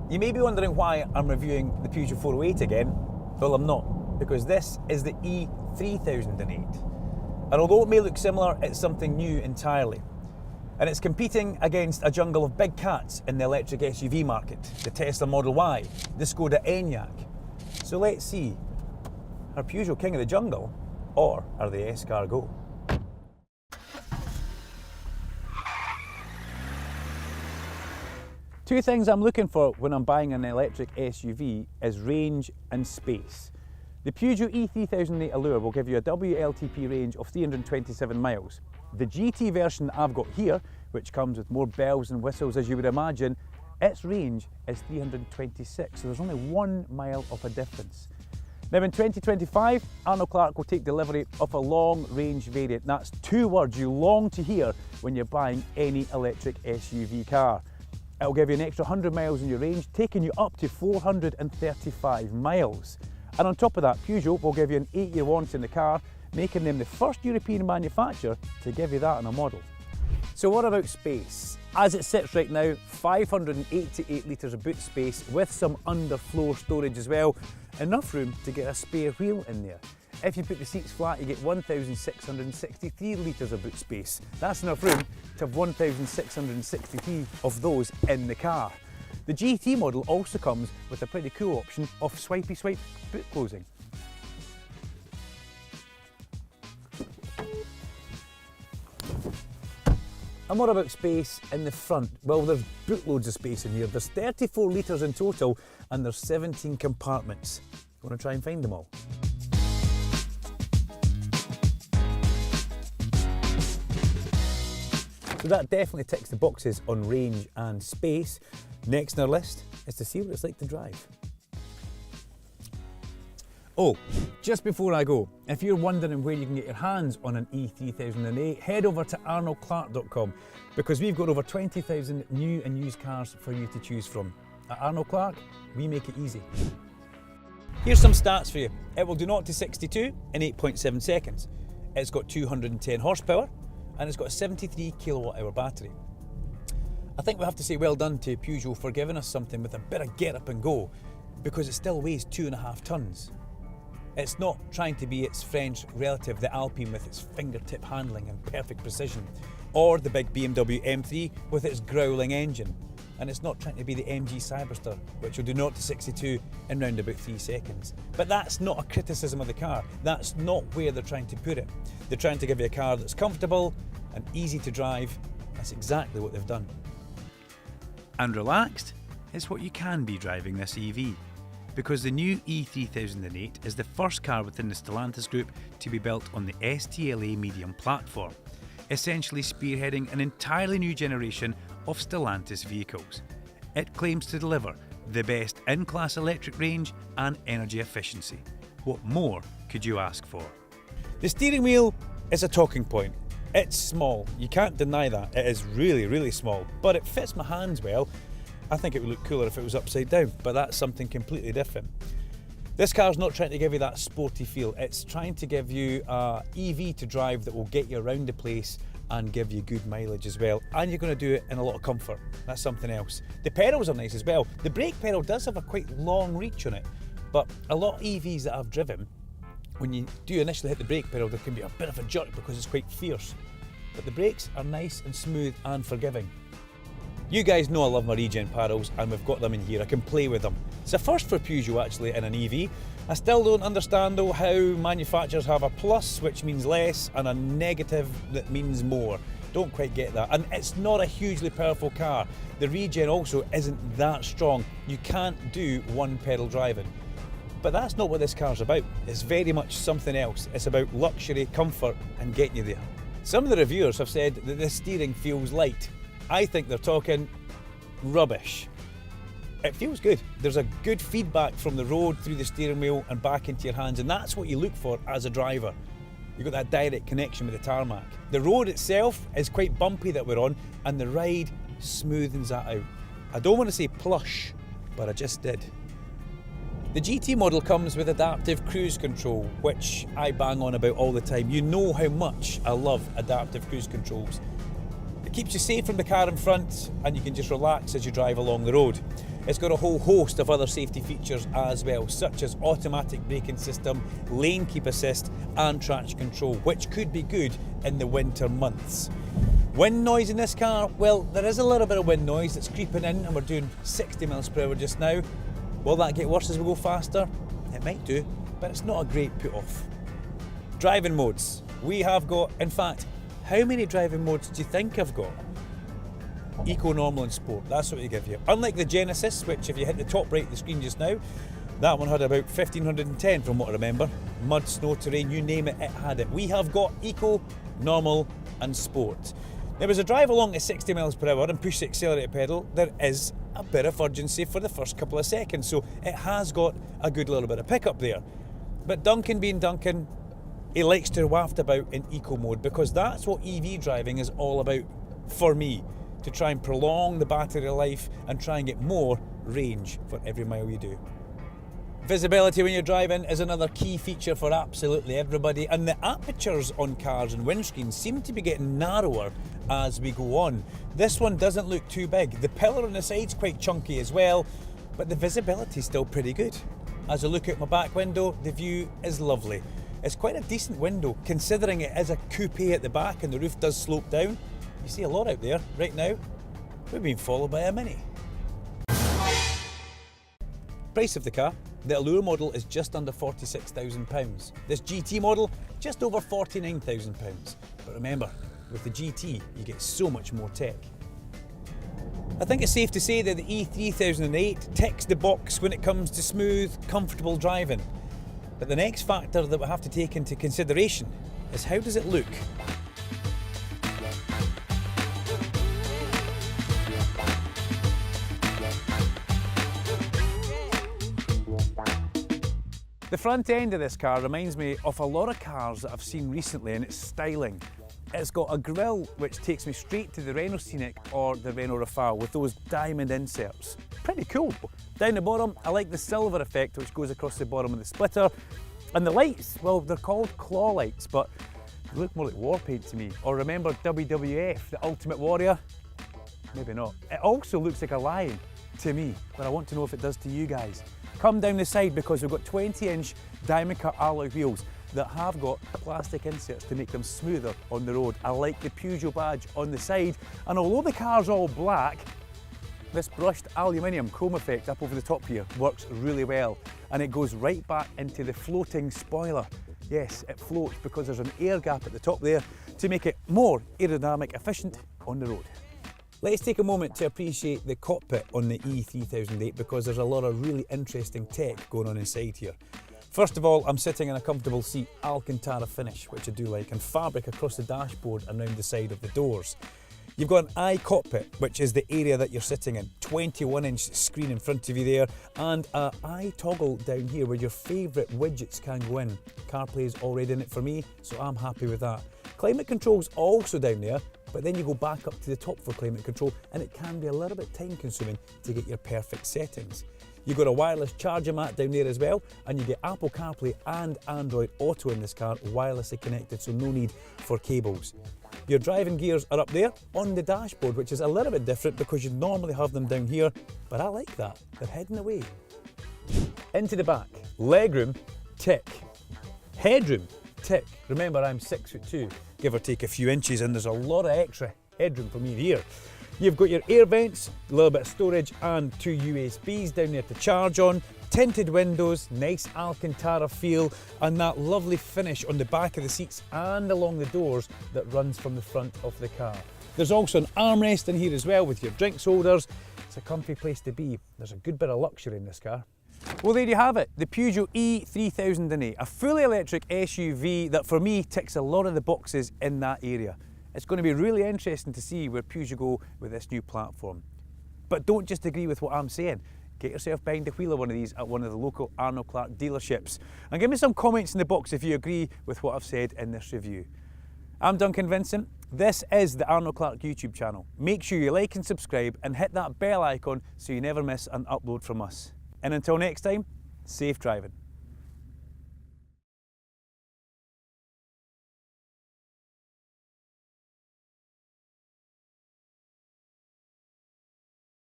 You may be wondering why I'm reviewing the Peugeot 408 again. Well, I'm not, because this is the E3008. And although it may look similar, it's something new entirely. And it's competing against a jungle of big cats in the electric SUV market, the Tesla Model Y, the Skoda Enyaq. So let's see, are Peugeot king of the jungle, or are they escargot? Two things I'm looking for when I'm buying an electric SUV is range and space. The Peugeot E3008 Allure will give you a WLTP range of 327 miles. The GT version that I've got here, which comes with more bells and whistles as you would imagine, its range is 326, so there's only 1 mile of a difference. Now in 2025, Arnold Clark will take delivery of a long range variant. That's two words you long to hear when you're buying any electric SUV car. It'll give you an extra 100 miles in your range, taking you up to 435 miles. And on top of that, Peugeot will give you an 8-year warranty in the car, making them the first European manufacturer to give you that in a model. So what about space? As it sits right now, 588 litres of boot space with some underfloor storage as well. Enough room to get a spare wheel in there. If you put the seats flat, you get 1,663 litres of boot space. That's enough room to have 1,663 of those in the car. The GT model also comes with a pretty cool option of swipey swipe boot closing. And what about space in the front? Well, there's bootloads of space in here. There's 34 litres in total and there's 17 compartments. You want to try and find them all? So that definitely ticks the boxes on range and space. Next on our list is to see what it's like to drive. Oh, just before I go, if you're wondering where you can get your hands on an E3008, head over to arnoldclark.com because we've got over 20,000 new and used cars for you to choose from. At Arnold Clark, we make it easy. Here's some stats for you. It will do 0 to 62 in 8.7 seconds. It's got 210 horsepower and it's got a 73 kilowatt hour battery. I think we have to say well done to Peugeot for giving us something with a bit of get up and go because it still weighs 2.5 tons. It's not trying to be its French relative, the Alpine, with its fingertip handling and perfect precision, or the big BMW M3 with its growling engine. And it's not trying to be the MG Cyberster, which will do 0 to 62 in round about 3 seconds. But that's not a criticism of the car. That's not where they're trying to put it. They're trying to give you a car that's comfortable and easy to drive. That's exactly what they've done. And relaxed is what you can be driving this EV. Because the new E3008 is the first car within the Stellantis group to be built on the STLA Medium platform, essentially spearheading an entirely new generation of Stellantis vehicles. It claims to deliver the best in-class electric range and energy efficiency. What more could you ask for? The steering wheel is a talking point. It's small, you can't deny that. It is really, really small, but it fits my hands well. I think it would look cooler if it was upside down, but that's something completely different. This car's not trying to give you that sporty feel. It's trying to give you an EV to drive that will get you around the place and give you good mileage as well. And you're going to do it in a lot of comfort. That's something else. The pedals are nice as well. The brake pedal does have a quite long reach on it, but a lot of EVs that I've driven, when you do initially hit the brake pedal, there can be a bit of a jerk because it's quite fierce. But the brakes are nice and smooth and forgiving. You guys know I love my regen paddles and we've got them in here. I can play with them. It's a first for Peugeot actually in an EV. I still don't understand though how manufacturers have a plus, which means less, and a negative that means more. Don't quite get that. And it's not a hugely powerful car. The regen also isn't that strong. You can't do one pedal driving. But that's not what this car's about. It's very much something else. It's about luxury, comfort and getting you there. Some of the reviewers have said that the steering feels light. I think they're talking rubbish. It feels good. There's a good feedback from the road through the steering wheel and back into your hands, and that's what you look for as a driver. You've got that direct connection with the tarmac. The road itself is quite bumpy that we're on, and the ride smoothens that out. I don't want to say plush, but I just did. The GT model comes with adaptive cruise control, which I bang on about all the time. You know how much I love adaptive cruise controls. It keeps you safe from the car in front and you can just relax as you drive along the road. It's got a whole host of other safety features as well, such as automatic braking system, lane keep assist and traction control, which could be good in the winter months. Wind noise in this car, well, there is a little bit of wind noise that's creeping in, and we're doing 60 miles per hour just now. Will that get worse as we go faster? It might do, but it's not a great put off. Driving modes. We have got, in fact, how many driving modes do you think I've got? Eco, normal and sport, that's what they give you. Unlike the Genesis, which if you hit the top right of the screen just now, that one had about 1510 from what I remember. Mud, snow, terrain, you name it, it had it. We have got eco, normal and sport. Now as I drive along at 60 miles per hour and push the accelerator pedal, there is a bit of urgency for the first couple of seconds, so it has got a good little bit of pickup there. But Duncan being Duncan, he likes to waft about in eco mode because that's what EV driving is all about for me, to try and prolong the battery life and try and get more range for every mile you do. Visibility when you're driving is another key feature for absolutely everybody, and the apertures on cars and windscreens seem to be getting narrower as we go on. This one doesn't look too big. The pillar on the side's quite chunky as well, but the visibility is still pretty good. As I look out my back window, the view is lovely. It's quite a decent window considering it is a coupe at the back and the roof does slope down. You see a lot out there right now. We're being followed by a Mini. Price of the car. The Allure model is just under £46,000. This GT model, just over £49,000. But remember, with the GT, you get so much more tech. I think it's safe to say that the E3008 ticks the box when it comes to smooth, comfortable driving. But the next factor that we have to take into consideration is how does it look? The front end of this car reminds me of a lot of cars that I've seen recently in its styling. It's got a grille which takes me straight to the Renault Scenic or the Renault Rafale with those diamond inserts. Pretty cool though. Down the bottom, I like the silver effect which goes across the bottom of the splitter. And the lights, well, they're called claw lights, but they look more like war paint to me. Or remember WWF, the Ultimate Warrior? Maybe not. It also looks like a lion to me, but I want to know if it does to you guys. Come down the side because we've got 20-inch diamond cut alloy wheels that have got plastic inserts to make them smoother on the road. I like the Peugeot badge on the side, and although the car's all black, this brushed aluminium chrome effect up over the top here works really well, and it goes right back into the floating spoiler. Yes, it floats because there's an air gap at the top there to make it more aerodynamic efficient on the road. Let's take a moment to appreciate the cockpit on the E3008 because there's a lot of really interesting tech going on inside here. First of all, I'm sitting in a comfortable seat, Alcantara finish, which I do like, and fabric across the dashboard and around the side of the doors. You've got an iCockpit, which is the area that you're sitting in, 21-inch screen in front of you there, and an iToggle down here where your favourite widgets can go in. CarPlay is already in it for me, so I'm happy with that. Climate control's also down there, but then you go back up to the top for climate control and it can be a little bit time consuming to get your perfect settings. You've got a wireless charger mat down there as well, and you get Apple CarPlay and Android Auto in this car wirelessly connected, so no need for cables. Your driving gears are up there on the dashboard, which is a little bit different because you normally have them down here, but I like that, they're heading away. Into the back, legroom, tick. Headroom, tick. Remember I'm 6'2", give or take a few inches, and there's a lot of extra headroom for me here. You've got your air vents, a little bit of storage and 2 USBs down there to charge on, tinted windows, nice Alcantara feel, and that lovely finish on the back of the seats and along the doors that runs from the front of the car. There's also an armrest in here as well with your drinks holders. It's a comfy place to be. There's a good bit of luxury in this car. Well, there you have it, the Peugeot E3008, a fully electric SUV that for me ticks a lot of the boxes in that area. It's going to be really interesting to see where Peugeot go with this new platform. But don't just agree with what I'm saying. Get yourself behind the wheel of one of these at one of the local Arnold Clark dealerships. And give me some comments in the box if you agree with what I've said in this review. I'm Duncan Vincent. This is the Arnold Clark YouTube channel. Make sure you like and subscribe and hit that bell icon so you never miss an upload from us. And until next time, safe driving.